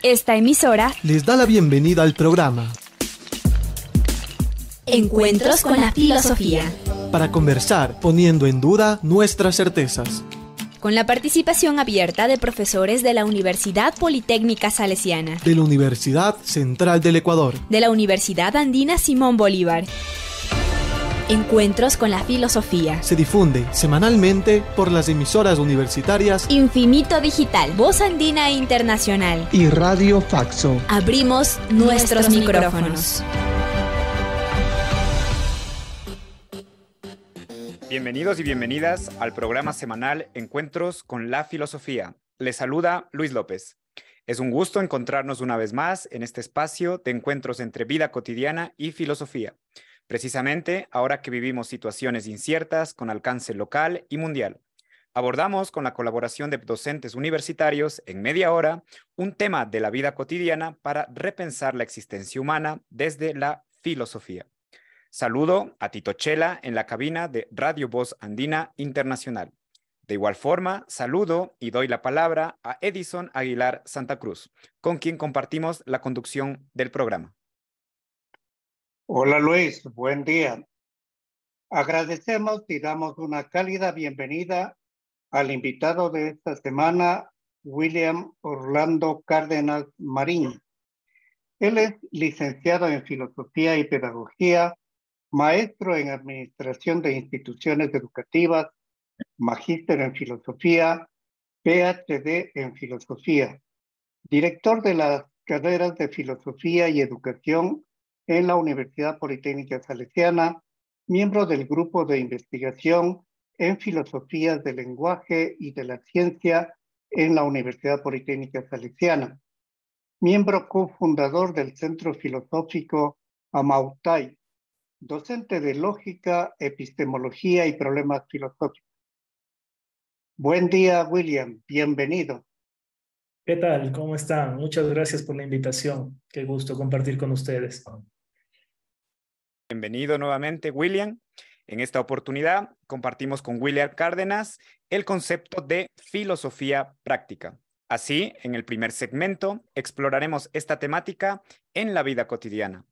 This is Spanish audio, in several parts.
Esta emisora les da la bienvenida al programa Encuentros con la Filosofía, para conversar poniendo en duda nuestras certezas, con la participación abierta de profesores de la Universidad Politécnica Salesiana, de la Universidad Central del Ecuador, de la Universidad Andina Simón Bolívar. Encuentros con la Filosofía se difunde semanalmente por las emisoras universitarias Infinito Digital, Voz Andina Internacional y Radio Faxo. Abrimos nuestros micrófonos. Bienvenidos y bienvenidas al programa semanal Encuentros con la Filosofía. Les saluda Luis López. Es un gusto encontrarnos una vez más en este espacio de encuentros entre vida cotidiana y filosofía. Precisamente ahora que vivimos situaciones inciertas con alcance local y mundial. Abordamos con la colaboración de docentes universitarios en media hora un tema de la vida cotidiana para repensar la existencia humana desde la filosofía. Saludo a Tito Chela en la cabina de Radio Voz Andina Internacional. De igual forma, saludo y doy la palabra a Edison Aguilar Santa Cruz, con quien compartimos la conducción del programa. Hola Luis, buen día. Agradecemos y damos una cálida bienvenida al invitado de esta semana, William Orlando Cárdenas Marín. Él es licenciado en Filosofía y Pedagogía, maestro en Administración de Instituciones Educativas, magíster en Filosofía, PhD en Filosofía, director de las carreras de Filosofía y Educación en la Universidad Politécnica Salesiana, miembro del Grupo de Investigación en Filosofías del Lenguaje y de la Ciencia en la Universidad Politécnica Salesiana, miembro cofundador del Centro Filosófico Amautay, docente de Lógica, Epistemología y Problemas Filosóficos. Buen día, William. Bienvenido. ¿Qué tal? ¿Cómo están? Muchas gracias por la invitación. Qué gusto compartir con ustedes. Bienvenido nuevamente, William. En esta oportunidad compartimos con William Cárdenas el concepto de filosofía práctica. Así, en el primer segmento, exploraremos esta temática en la vida cotidiana.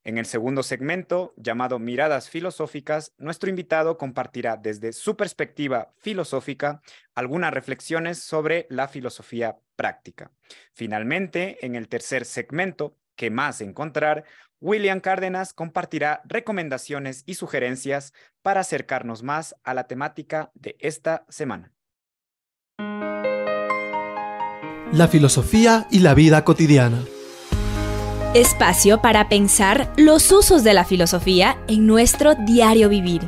En el segundo segmento, llamado Miradas Filosóficas, nuestro invitado compartirá desde su perspectiva filosófica algunas reflexiones sobre la filosofía práctica. Finalmente, en el tercer segmento, ¿Qué más encontrar?, William Cárdenas compartirá recomendaciones y sugerencias para acercarnos más a la temática de esta semana. La filosofía y la vida cotidiana. Espacio para pensar los usos de la filosofía en nuestro diario vivir.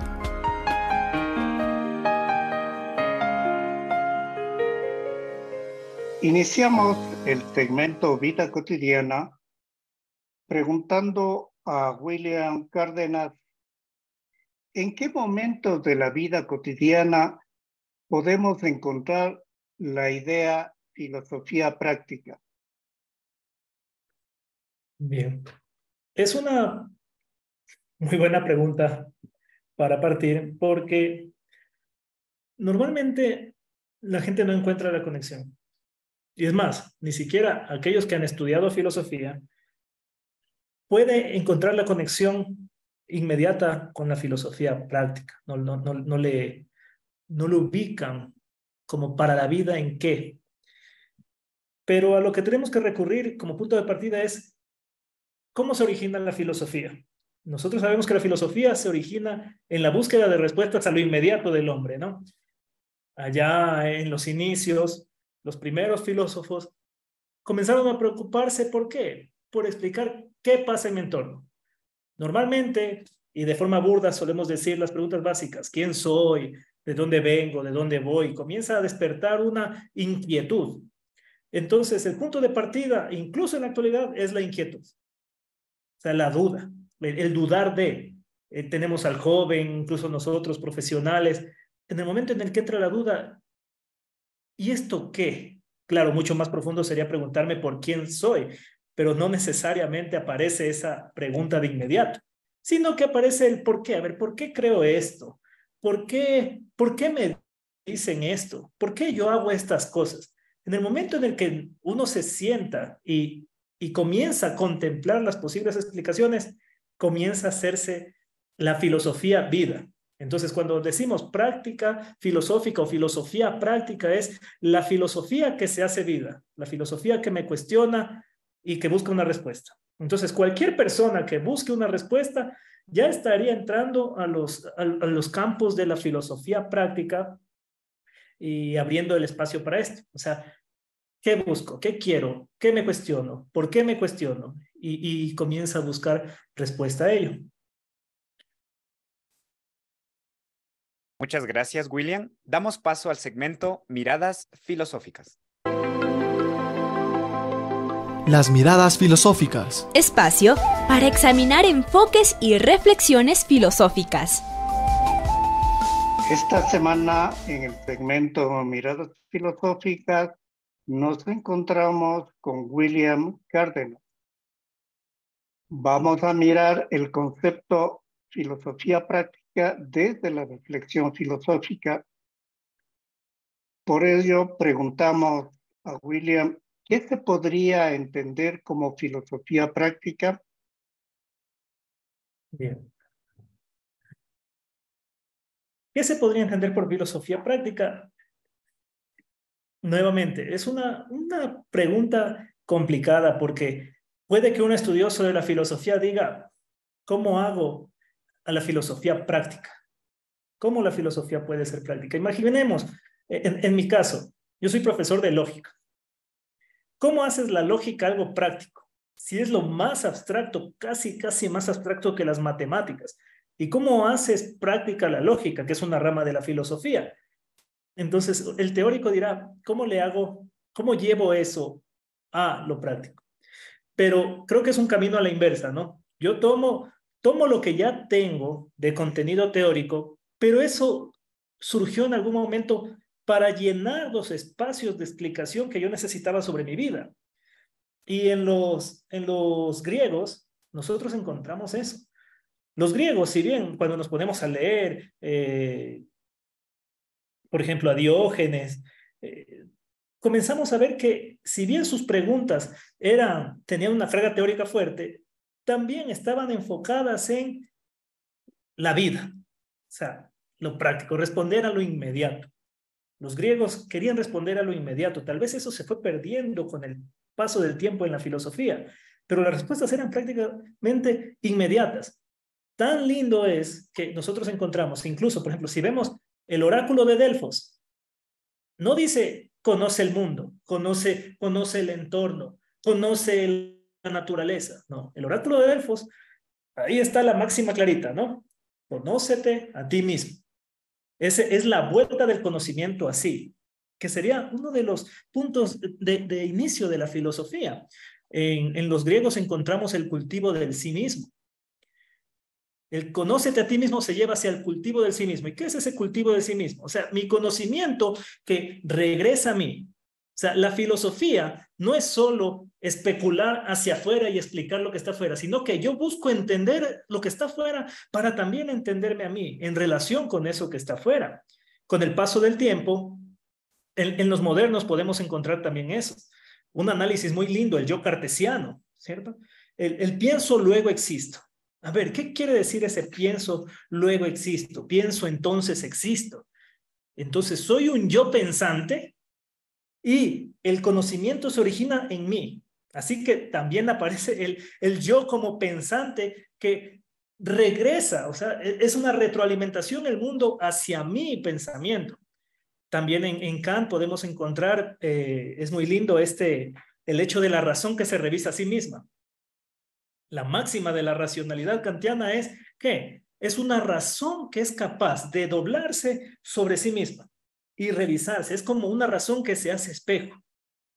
Iniciamos el segmento Vida Cotidiana preguntando a William Cárdenas, ¿en qué momentos de la vida cotidiana podemos encontrar la idea filosofía práctica? Bien, es una muy buena pregunta para partir, porque normalmente la gente no encuentra la conexión. Y es más, ni siquiera aquellos que han estudiado filosofía puede encontrar la conexión inmediata con la filosofía práctica. No lo ubican como para la vida en qué. Pero a lo que tenemos que recurrir como punto de partida es ¿cómo se origina la filosofía? Nosotros sabemos que la filosofía se origina en la búsqueda de respuestas a lo inmediato del hombre, ¿no? Allá en los inicios, los primeros filósofos comenzaron a preocuparse ¿por qué? Por explicar qué pasa en mi entorno. Normalmente, y de forma burda, solemos decir las preguntas básicas: ¿quién soy? ¿De dónde vengo? ¿De dónde voy? Comienza a despertar una inquietud. Entonces, el punto de partida, incluso en la actualidad, es la inquietud. O sea, la duda, el dudar de. Tenemos al joven, incluso nosotros, profesionales, en el momento en el que entra la duda, ¿y esto qué? Claro, mucho más profundo sería preguntarme por quién soy, pero no necesariamente aparece esa pregunta de inmediato, sino que aparece el por qué. A ver, ¿por qué creo esto? ¿Por qué me dicen esto? ¿Por qué yo hago estas cosas? En el momento en el que uno se sienta y comienza a contemplar las posibles explicaciones, comienza a hacerse la filosofía vida. Entonces, cuando decimos práctica filosófica o filosofía práctica, es la filosofía que se hace vida, la filosofía que me cuestiona y que busca una respuesta. Entonces, cualquier persona que busque una respuesta ya estaría entrando a los campos de la filosofía práctica y abriendo el espacio para esto. O sea, ¿qué busco? ¿Qué quiero? ¿Qué me cuestiono? ¿Por qué me cuestiono? Y comienza a buscar respuesta a ello. Muchas gracias, William. Damos paso al segmento Miradas Filosóficas. Las miradas filosóficas. Espacio para examinar enfoques y reflexiones filosóficas. Esta semana, en el segmento Miradas Filosóficas, nos encontramos con William Cárdenas. Vamos a mirar el concepto filosofía práctica desde la reflexión filosófica. Por ello, preguntamos a William, ¿qué se podría entender como filosofía práctica? Bien. ¿Qué se podría entender por filosofía práctica? Nuevamente, es una pregunta complicada porque puede que un estudioso de la filosofía diga, ¿cómo hago a la filosofía práctica? ¿Cómo la filosofía puede ser práctica? Imaginemos, en mi caso, yo soy profesor de lógica. ¿Cómo haces la lógica algo práctico? Si es lo más abstracto, casi más abstracto que las matemáticas. ¿Y cómo haces práctica la lógica, que es una rama de la filosofía? Entonces, el teórico dirá, ¿cómo le hago? ¿Cómo llevo eso a lo práctico? Pero creo que es un camino a la inversa, ¿no? Yo tomo lo que ya tengo de contenido teórico, pero eso surgió en algún momento para llenar los espacios de explicación que yo necesitaba sobre mi vida. Y en los griegos, nosotros encontramos eso. Los griegos, si bien cuando nos ponemos a leer, por ejemplo, a Diógenes, comenzamos a ver que si bien sus preguntas tenían una carga teórica fuerte, también estaban enfocadas en la vida, o sea, lo práctico, responder a lo inmediato. Los griegos querían responder a lo inmediato. Tal vez eso se fue perdiendo con el paso del tiempo en la filosofía, pero las respuestas eran prácticamente inmediatas. Tan lindo es que nosotros encontramos, incluso, por ejemplo, si vemos el oráculo de Delfos, no dice conoce el mundo, conoce el entorno, conoce la naturaleza. No, el oráculo de Delfos, ahí está la máxima clarita, ¿no? Conócete a ti mismo. Ese es la vuelta del conocimiento así, que sería uno de los puntos de inicio de la filosofía. En los griegos encontramos el cultivo del sí mismo. El conócete a ti mismo se lleva hacia el cultivo del sí mismo. ¿Y qué es ese cultivo del sí mismo? O sea, mi conocimiento que regresa a mí. O sea, la filosofía no es solo especular hacia afuera y explicar lo que está afuera, sino que yo busco entender lo que está afuera para también entenderme a mí en relación con eso que está afuera. Con el paso del tiempo, en los modernos podemos encontrar también eso. Un análisis muy lindo, el yo cartesiano, ¿cierto? El pienso, luego existo. A ver, ¿qué quiere decir ese pienso, luego existo? Pienso, entonces existo. Entonces, soy un yo pensante y el conocimiento se origina en mí. Así que también aparece el yo como pensante que regresa, o sea, es una retroalimentación el mundo hacia mi pensamiento. También en Kant podemos encontrar, es muy lindo el hecho de la razón que se revisa a sí misma. La máxima de la racionalidad kantiana es que es una razón que es capaz de doblarse sobre sí misma y revisarse. Es como una razón que se hace espejo.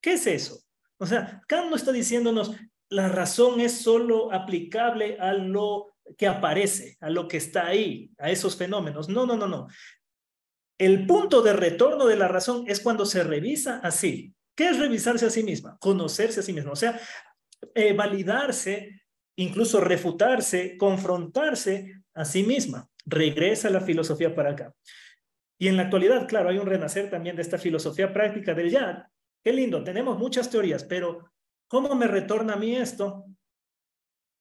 ¿Qué es eso? O sea, Kant no está diciéndonos la razón es solo aplicable a lo que aparece, a lo que está ahí, a esos fenómenos. No, no, no, no. El punto de retorno de la razón es cuando se revisa así. ¿Qué es revisarse a sí misma? Conocerse a sí misma. O sea, validarse, incluso refutarse, confrontarse a sí misma. Regresa la filosofía para acá. Y en la actualidad, claro, hay un renacer también de esta filosofía práctica del ya, qué lindo, tenemos muchas teorías, pero ¿cómo me retorna a mí esto?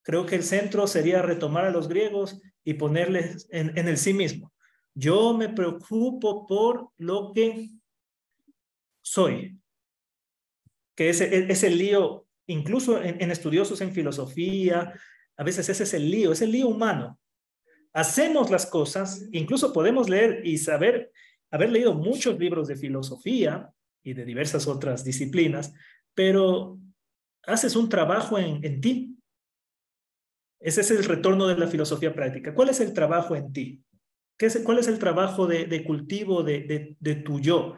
Creo que el centro sería retomar a los griegos y ponerles en el sí mismo. Yo me preocupo por lo que soy, que es el lío, incluso en estudiosos en filosofía, a veces ese es el lío humano. Hacemos las cosas, incluso podemos leer y haber leído muchos libros de filosofía y de diversas otras disciplinas, pero haces un trabajo en ti. Ese es el retorno de la filosofía práctica. ¿Cuál es el trabajo en ti? ¿Cuál es el trabajo de cultivo de tu yo?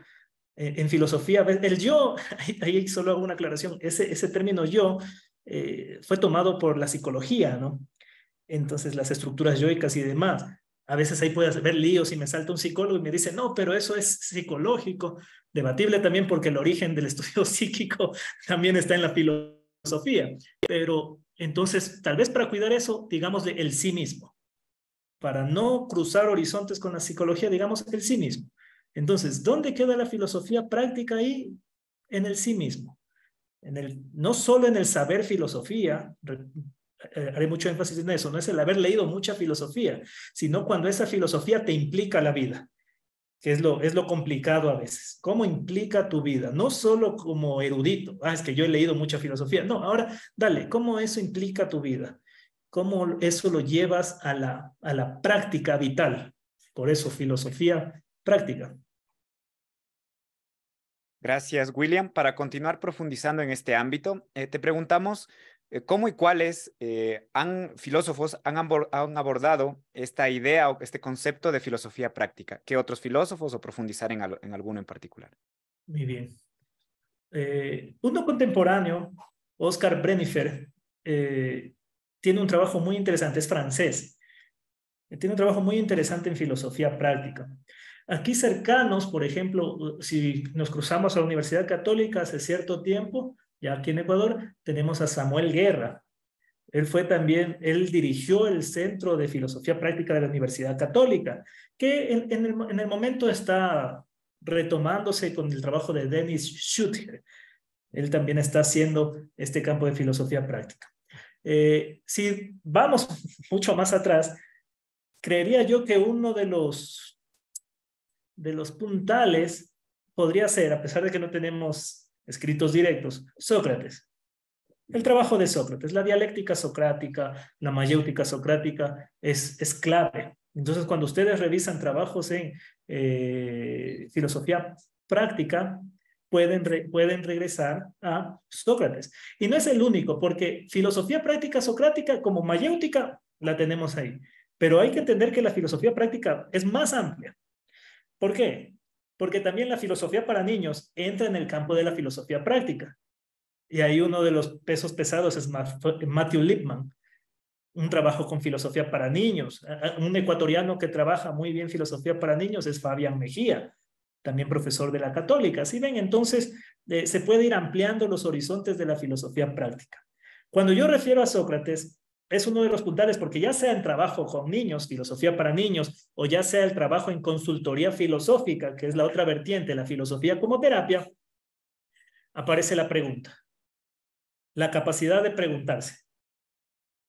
En filosofía, el yo, ahí solo hago una aclaración, ese término yo fue tomado por la psicología, ¿no? Entonces las estructuras yoicas y demás. A veces ahí puede haber líos y me salta un psicólogo y me dice, no, pero eso es psicológico. Debatible también porque el origen del estudio psíquico también está en la filosofía. Pero entonces, tal vez para cuidar eso, digámosle el sí mismo. Para no cruzar horizontes con la psicología, digamos el sí mismo. Entonces, ¿dónde queda la filosofía práctica ahí? En el sí mismo. No solo en el saber filosofía, haré mucho énfasis en eso, no es el haber leído mucha filosofía, sino cuando esa filosofía te implica la vida, que es lo complicado a veces. ¿Cómo implica tu vida? No solo como erudito, es que yo he leído mucha filosofía. No, ahora, dale, ¿cómo eso implica tu vida? ¿Cómo eso lo llevas a la práctica vital? Por eso, filosofía práctica. Gracias, William. Para continuar profundizando en este ámbito, te preguntamos cómo y cuáles filósofos han abordado esta idea o este concepto de filosofía práctica. ¿Qué otros filósofos o profundizar en alguno en particular? Muy bien. Uno contemporáneo, Oscar Brennifer, tiene un trabajo muy interesante, es francés. Tiene un trabajo muy interesante en filosofía práctica. Aquí cercanos, por ejemplo, si nos cruzamos a la Universidad Católica hace cierto tiempo, ya aquí en Ecuador, tenemos a Samuel Guerra. Él dirigió el Centro de Filosofía Práctica de la Universidad Católica, que en el momento está retomándose con el trabajo de Dennis Schütter. Él también está haciendo este campo de filosofía práctica. Si vamos mucho más atrás, creería yo que uno de los puntales podría ser, a pesar de que no tenemos escritos directos, Sócrates. El trabajo de Sócrates, la dialéctica socrática, la mayéutica socrática es clave. Entonces, cuando ustedes revisan trabajos en filosofía práctica, pueden regresar a Sócrates. Y no es el único, porque filosofía práctica socrática como mayéutica la tenemos ahí. Pero hay que entender que la filosofía práctica es más amplia. ¿Por qué? Porque también la filosofía para niños entra en el campo de la filosofía práctica. Y ahí uno de los pesos pesados es Matthew Lipman, un trabajo con filosofía para niños. Un ecuatoriano que trabaja muy bien filosofía para niños es Fabián Mejía, también profesor de la Católica. ¿Sí ven? Entonces, se puede ir ampliando los horizontes de la filosofía práctica. Cuando yo refiero a Sócrates, es uno de los puntales porque ya sea en trabajo con niños, filosofía para niños, o ya sea el trabajo en consultoría filosófica, que es la otra vertiente, la filosofía como terapia, aparece la pregunta, la capacidad de preguntarse.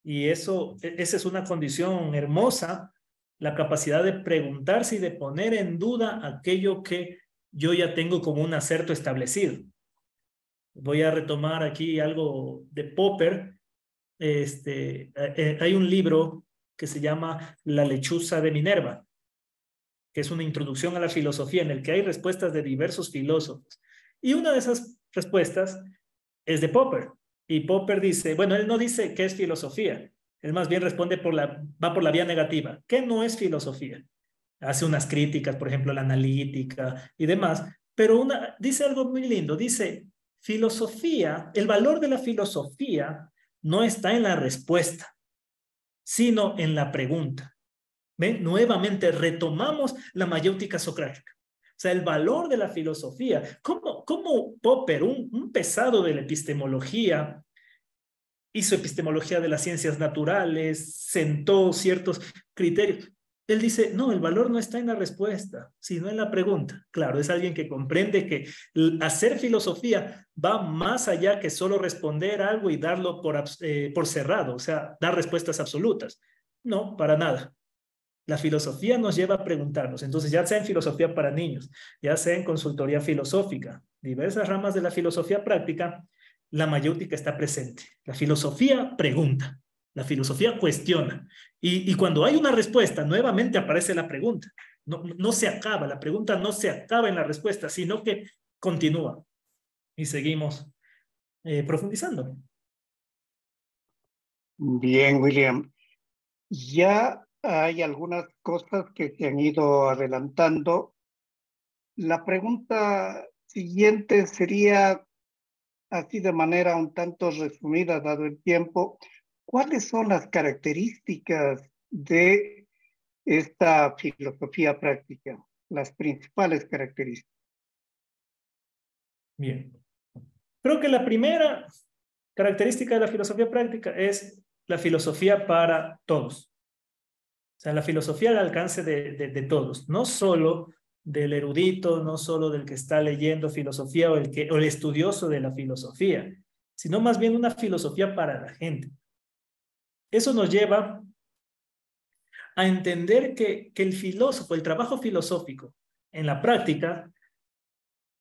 Y esa es una condición hermosa, la capacidad de preguntarse y de poner en duda aquello que yo ya tengo como un acerto establecido. Voy a retomar aquí algo de Popper. Hay un libro que se llama La lechuza de Minerva, que es una introducción a la filosofía en el que hay respuestas de diversos filósofos. Y una de esas respuestas es de Popper. Y Popper dice, bueno, él no dice qué es filosofía, él más bien responde va por la vía negativa. ¿Qué no es filosofía? Hace unas críticas, por ejemplo, la analítica y demás, pero dice algo muy lindo, dice, filosofía, el valor de la filosofía no está en la respuesta, sino en la pregunta. ¿Ven? Nuevamente retomamos la mayéutica socrática. O sea, el valor de la filosofía. ¿Cómo Popper, un pesado de la epistemología, hizo epistemología de las ciencias naturales, sentó ciertos criterios? Él dice, no, el valor no está en la respuesta, sino en la pregunta. Claro, es alguien que comprende que hacer filosofía va más allá que solo responder algo y darlo por cerrado, o sea, dar respuestas absolutas. No, para nada. La filosofía nos lleva a preguntarnos. Entonces, ya sea en filosofía para niños, ya sea en consultoría filosófica, diversas ramas de la filosofía práctica, la mayéutica está presente. La filosofía pregunta, la filosofía cuestiona. Y cuando hay una respuesta, nuevamente aparece la pregunta. No se acaba, la pregunta no se acaba en la respuesta, sino que continúa. Y seguimos profundizando. Bien, William. Ya hay algunas cosas que se han ido adelantando. La pregunta siguiente sería, así de manera un tanto resumida, dado el tiempo, ¿cuáles son las características de esta filosofía práctica? Las principales características. Bien. Creo que la primera característica de la filosofía práctica es la filosofía para todos. O sea, la filosofía al alcance de todos, no solo del erudito, no solo del que está leyendo filosofía o el estudioso de la filosofía, sino más bien una filosofía para la gente. Eso nos lleva a entender que el filósofo, el trabajo filosófico en la práctica,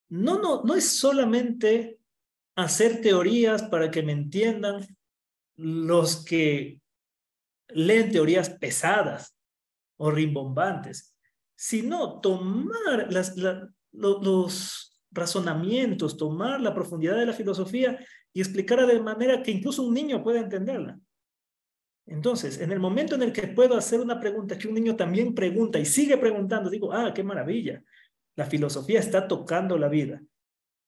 no es solamente hacer teorías para que me entiendan los que leen teorías pesadas o rimbombantes, sino tomar los razonamientos, tomar la profundidad de la filosofía y explicarla de manera que incluso un niño pueda entenderla. Entonces, en el momento en el que puedo hacer una pregunta que un niño también pregunta y sigue preguntando, digo, qué maravilla. La filosofía está tocando la vida.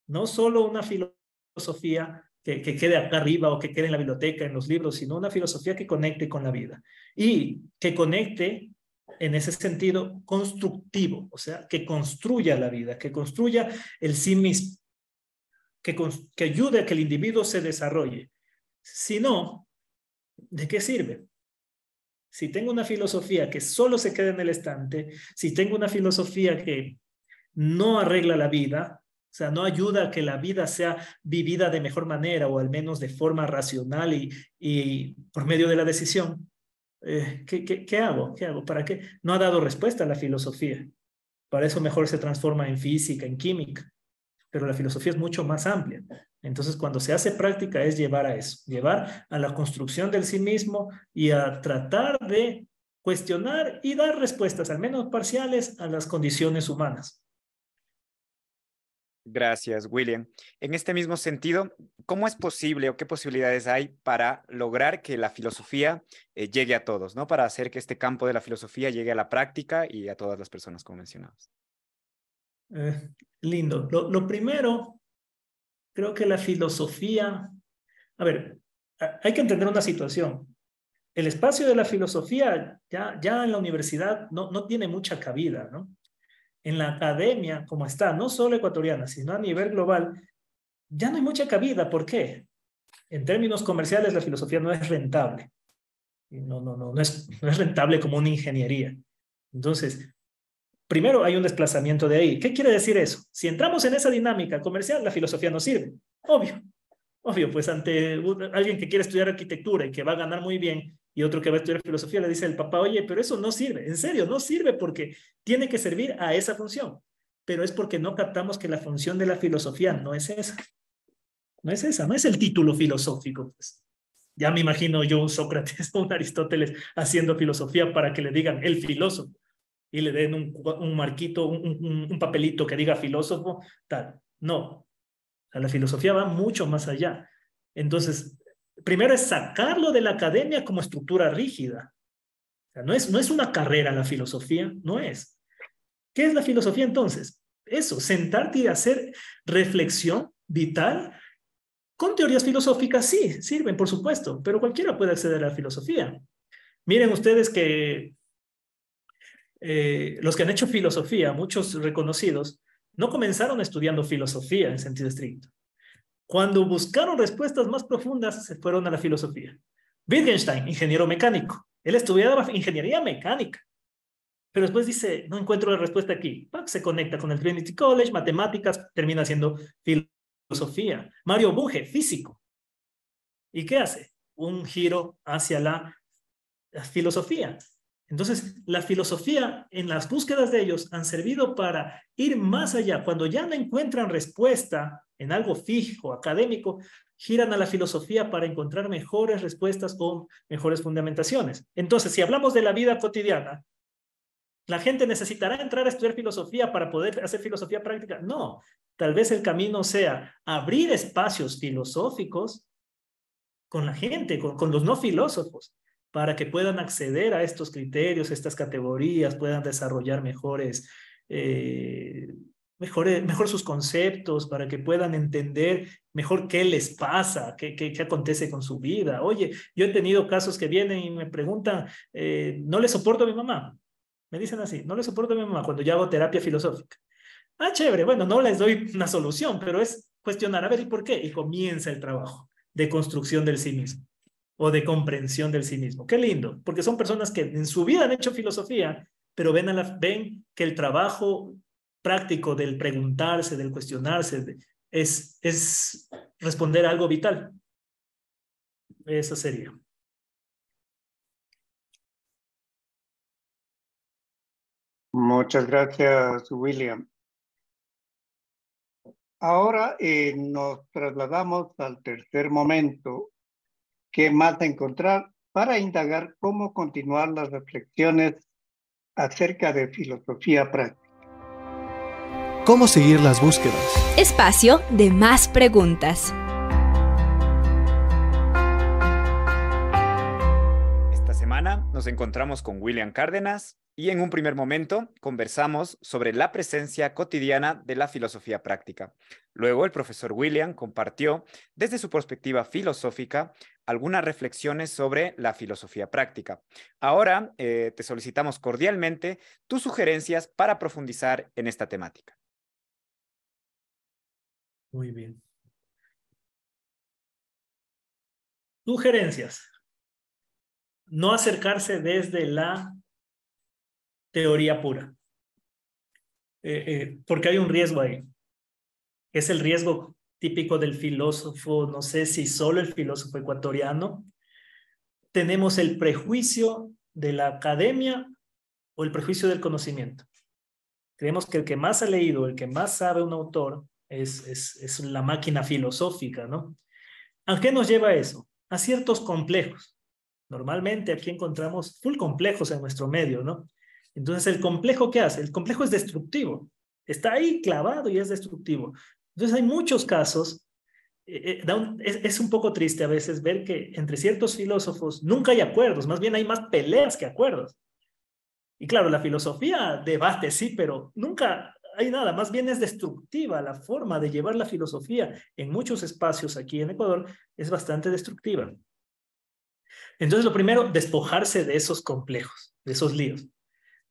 No solo una filosofía que quede acá arriba o que quede en la biblioteca, en los libros, sino una filosofía que conecte con la vida y que conecte en ese sentido constructivo, o sea, que construya la vida, que construya el sí mismo, que ayude a que el individuo se desarrolle. Si no, ¿de qué sirve? Si tengo una filosofía que solo se queda en el estante, si tengo una filosofía que no arregla la vida, o sea, no ayuda a que la vida sea vivida de mejor manera o al menos de forma racional y por medio de la decisión, ¿qué hago? ¿Qué hago? ¿Para qué? No ha dado respuesta a la filosofía. Para eso mejor se transforma en física, en química. Pero la filosofía es mucho más amplia. Entonces, cuando se hace práctica es llevar a eso, llevar a la construcción del sí mismo y a tratar de cuestionar y dar respuestas, al menos parciales, a las condiciones humanas. Gracias, William. En este mismo sentido, ¿cómo es posible o qué posibilidades hay para lograr que la filosofía llegue a todos, ¿no? Para hacer que este campo de la filosofía llegue a la práctica y a todas las personas, como mencionabas. Lindo. Lo primero, creo que la filosofía... A ver, hay que entender una situación. El espacio de la filosofía ya en la universidad no tiene mucha cabida, ¿no? En la academia, como está, no solo ecuatoriana, sino a nivel global, ya no hay mucha cabida. ¿Por qué? En términos comerciales, la filosofía no es rentable. No es rentable como una ingeniería. Entonces, primero hay un desplazamiento de ahí. ¿Qué quiere decir eso? Si entramos en esa dinámica comercial, la filosofía no sirve. Obvio, pues ante alguien que quiere estudiar arquitectura y que va a ganar muy bien, y otro que va a estudiar filosofía le dice al papá, oye, pero eso no sirve. En serio, no sirve porque tiene que servir a esa función. Pero es porque no captamos que la función de la filosofía no es esa. No es esa, no es el título filosófico. Pues. Ya me imagino yo un Sócrates o un Aristóteles haciendo filosofía para que le digan el filósofo y le den un marquito, un papelito que diga filósofo, tal. No. La filosofía va mucho más allá. Entonces, primero es sacarlo de la academia como estructura rígida. O sea, no es una carrera la filosofía, no es. ¿Qué es la filosofía entonces? Eso, sentarte y hacer reflexión vital con teorías filosóficas, sí, sirven, por supuesto, pero cualquiera puede acceder a la filosofía. Miren ustedes que los que han hecho filosofía, muchos reconocidos, no comenzaron estudiando filosofía en sentido estricto. Cuando buscaron respuestas más profundas, se fueron a la filosofía. Wittgenstein, ingeniero mecánico. Él estudiaba ingeniería mecánica. Pero después dice, no encuentro la respuesta aquí. ¡Pac! Se conecta con el Trinity College, matemáticas, termina haciendo filosofía. Mario Bunge, físico. ¿Y qué hace? Un giro hacia la filosofía. Entonces, la filosofía en las búsquedas de ellos han servido para ir más allá. Cuando ya no encuentran respuesta en algo fijo, académico, giran a la filosofía para encontrar mejores respuestas o mejores fundamentaciones. Entonces, si hablamos de la vida cotidiana, ¿la gente necesitará entrar a estudiar filosofía para poder hacer filosofía práctica? No, tal vez el camino sea abrir espacios filosóficos con la gente, con los no filósofos, para que puedan acceder a estos criterios, estas categorías, puedan desarrollar mejor sus conceptos, para que puedan entender mejor qué les pasa, qué acontece con su vida. Oye, yo he tenido casos que vienen y me preguntan, no le soporto a mi mamá. Me dicen así, no le soporto a mi mamá cuando yo hago terapia filosófica. Ah, chévere, bueno, no les doy una solución, pero es cuestionar, a ver, ¿y por qué? Y comienza el trabajo de construcción del sí mismo o de comprensión del sí mismo. Qué lindo, porque son personas que en su vida han hecho filosofía, pero ven que el trabajo práctico del preguntarse, del cuestionarse, es responder a algo vital. Eso sería. Muchas gracias, William. Ahora nos trasladamos al tercer momento, ¿qué más encontrar? Para indagar cómo continuar las reflexiones acerca de filosofía práctica. ¿Cómo seguir las búsquedas? Espacio de más preguntas. Esta semana nos encontramos con William Cárdenas y en un primer momento conversamos sobre la presencia cotidiana de la filosofía práctica. Luego el profesor William compartió desde su perspectiva filosófica algunas reflexiones sobre la filosofía práctica. Ahora te solicitamos cordialmente tus sugerencias para profundizar en esta temática. Muy bien. Sugerencias. No acercarse desde la teoría pura. Porque hay un riesgo ahí. Es el riesgo típico del filósofo, no sé si solo el filósofo ecuatoriano. Tenemos el prejuicio de la academia o el prejuicio del conocimiento. Creemos que el que más ha leído, el que más sabe un autor, es la máquina filosófica, ¿no? ¿A qué nos lleva eso? A ciertos complejos. Normalmente aquí encontramos full complejos en nuestro medio, ¿no? Entonces, ¿el complejo qué hace? El complejo es destructivo. Está ahí clavado y es destructivo. Entonces, hay muchos casos. Es un poco triste a veces ver que entre ciertos filósofos nunca hay acuerdos. Más bien hay más peleas que acuerdos. Y claro, la filosofía debate, sí, pero nunca hay nada. Más bien es destructiva. La forma de llevar la filosofía en muchos espacios aquí en Ecuador es bastante destructiva. Entonces, lo primero, despojarse de esos complejos, de esos líos.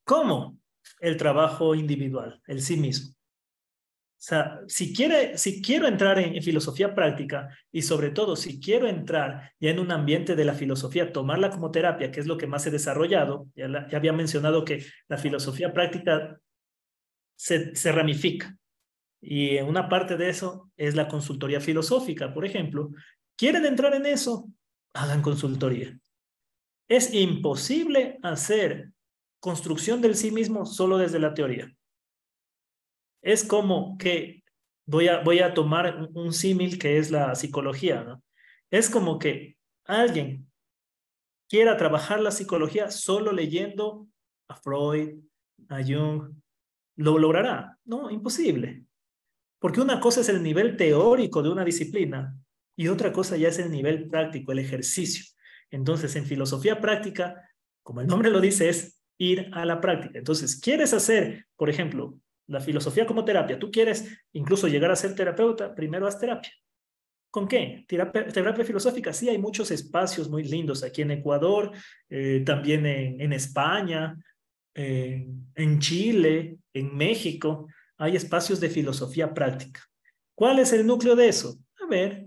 ¿Cómo? El trabajo individual, el sí mismo. O sea, si quiero entrar en filosofía práctica y sobre todo si quiero entrar ya en un ambiente de la filosofía, tomarla como terapia, que es lo que más he desarrollado, ya había mencionado que la filosofía práctica se ramifica y una parte de eso es la consultoría filosófica, por ejemplo. ¿Quieren entrar en eso? Hagan consultoría. Es imposible hacer construcción del sí mismo solo desde la teoría. Es como que voy a tomar un símil que es la psicología, ¿no? Es como que alguien quiera trabajar la psicología solo leyendo a Freud, a Jung. ¿Lo logrará? No, imposible. Porque una cosa es el nivel teórico de una disciplina y otra cosa ya es el nivel práctico, el ejercicio. Entonces, en filosofía práctica, como el nombre lo dice, es ir a la práctica. Entonces, ¿quieres hacer, por ejemplo, la filosofía como terapia? ¿Tú quieres incluso llegar a ser terapeuta? Primero haz terapia. ¿Con qué? Terapia filosófica. Sí, hay muchos espacios muy lindos aquí en Ecuador, también en España, en Chile, en México. Hay espacios de filosofía práctica. ¿Cuál es el núcleo de eso? A ver,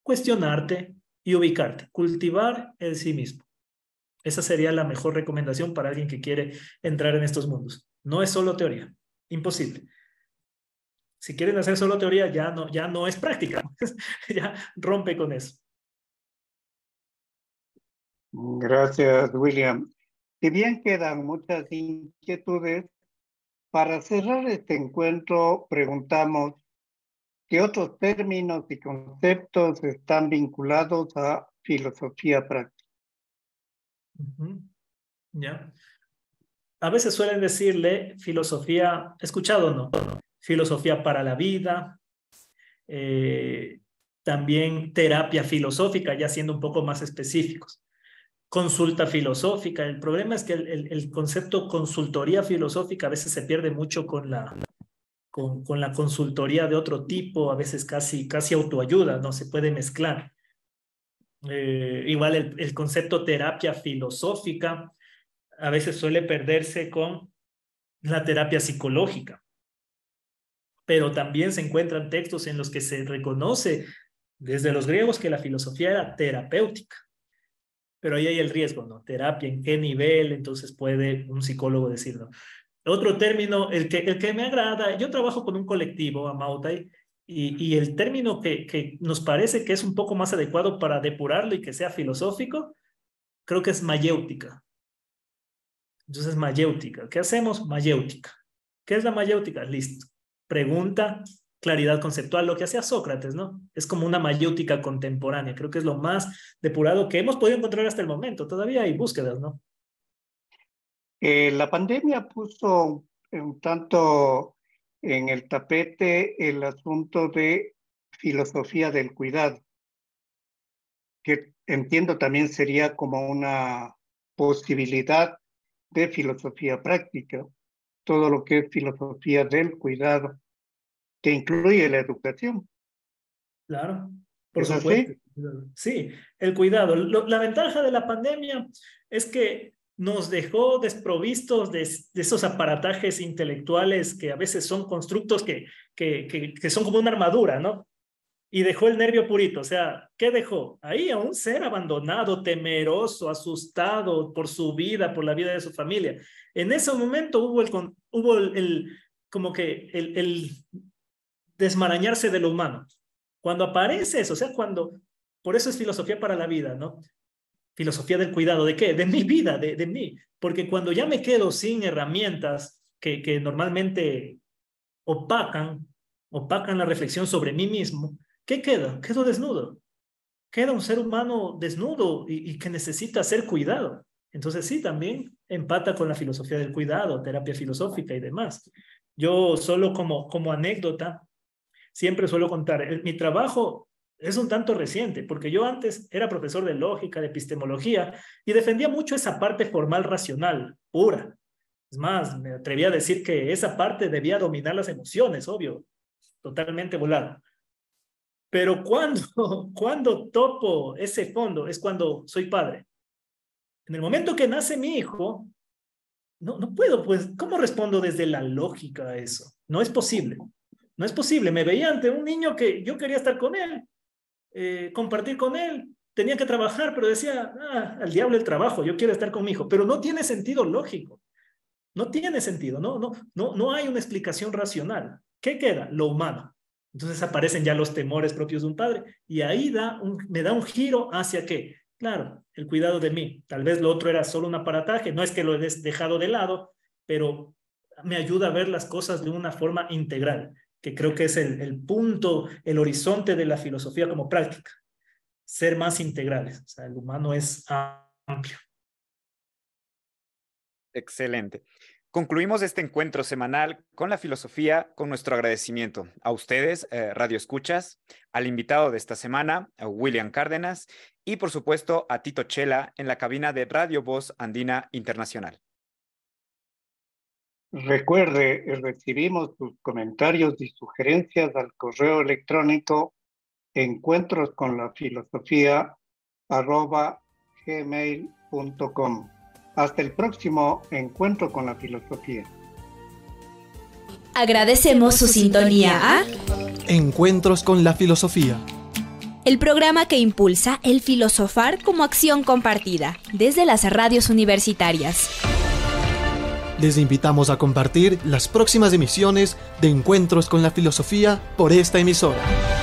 cuestionarte y ubicarte, cultivar el sí mismo. Esa sería la mejor recomendación para alguien que quiere entrar en estos mundos. No es solo teoría, imposible. Si quieren hacer solo teoría, ya no es práctica. Ya rompe con eso. Gracias, William. Si bien quedan muchas inquietudes, para cerrar este encuentro preguntamos ¿qué otros términos y conceptos están vinculados a filosofía práctica? Ya. A veces suelen decirle filosofía, ¿escuchado o no? Filosofía para la vida, también terapia filosófica, ya siendo un poco más específicos. Consulta filosófica. El problema es que el concepto consultoría filosófica a veces se pierde mucho con la consultoría de otro tipo, a veces casi autoayuda, ¿no? Se puede mezclar. Igual el concepto terapia filosófica a veces suele perderse con la terapia psicológica. Pero también se encuentran textos en los que se reconoce desde los griegos que la filosofía era terapéutica. Pero ahí hay el riesgo, ¿no? Terapia, ¿en qué nivel? Entonces puede un psicólogo decirlo. Otro término, el que me agrada, yo trabajo con un colectivo, Amautai, y el término que nos parece que es un poco más adecuado para depurarlo y que sea filosófico, creo que es mayéutica. Entonces, mayéutica. ¿Qué hacemos? Mayéutica. ¿Qué es la mayéutica? Listo. Pregunta, claridad conceptual, lo que hacía Sócrates, ¿no? Es como una mayéutica contemporánea. Creo que es lo más depurado que hemos podido encontrar hasta el momento. Todavía hay búsquedas, ¿no? La pandemia puso un tanto en el tapete el asunto de filosofía del cuidado, que entiendo también sería como una posibilidad de filosofía práctica, todo lo que es filosofía del cuidado, que incluye la educación. Claro, por ¿Es supuesto. así? Sí, el cuidado. La ventaja de la pandemia es que nos dejó desprovistos de esos aparatajes intelectuales que a veces son constructos que son como una armadura, ¿no? Y dejó el nervio purito. O sea, ¿qué dejó? Ahí a un ser abandonado, temeroso, asustado por su vida, por la vida de su familia. En ese momento hubo como que el desmarañarse de lo humano. Cuando aparece eso, o sea, por eso es filosofía para la vida, ¿no? Filosofía del cuidado, ¿de qué? De mi vida, de mí. Porque cuando ya me quedo sin herramientas que normalmente opacan la reflexión sobre mí mismo, ¿qué queda? Quedo desnudo. Queda un ser humano desnudo y que necesita ser cuidado. Entonces sí, también empata con la filosofía del cuidado, terapia filosófica y demás. Yo solo como anécdota, siempre suelo contar, mi trabajo es un tanto reciente, porque yo antes era profesor de lógica, de epistemología, y defendía mucho esa parte formal racional, pura. Es más, me atreví a decir que esa parte debía dominar las emociones, obvio, totalmente volado. Pero cuando topo ese fondo es cuando soy padre. En el momento que nace mi hijo, no puedo, pues, ¿cómo respondo desde la lógica a eso? No es posible. No es posible. Me veía ante un niño que yo quería estar con él, compartir con él, tenía que trabajar, pero decía, al diablo el trabajo, yo quiero estar con mi hijo. Pero no tiene sentido lógico. No tiene sentido. No hay una explicación racional. ¿Qué queda? Lo humano. Entonces aparecen ya los temores propios de un padre y ahí me da un giro hacia qué. Claro, el cuidado de mí. Tal vez lo otro era solo un aparataje, no es que lo he dejado de lado, pero me ayuda a ver las cosas de una forma integral, que creo que es el punto, el horizonte de la filosofía como práctica. Ser más integrales. O sea, el humano es amplio. Excelente. Concluimos este encuentro semanal con la filosofía con nuestro agradecimiento a ustedes, Radio Escuchas, al invitado de esta semana, a William Cárdenas, y por supuesto a Tito Chela en la cabina de Radio Voz Andina Internacional. Recuerde, recibimos sus comentarios y sugerencias al correo electrónico encuentrosconlafilosofía@gmail.com. Hasta el próximo encuentro con la filosofía. Agradecemos su sintonía a Encuentros con la filosofía. el programa que impulsa el filosofar como acción compartida desde las radios universitarias. Les invitamos a compartir las próximas emisiones de Encuentros con la Filosofía por esta emisora.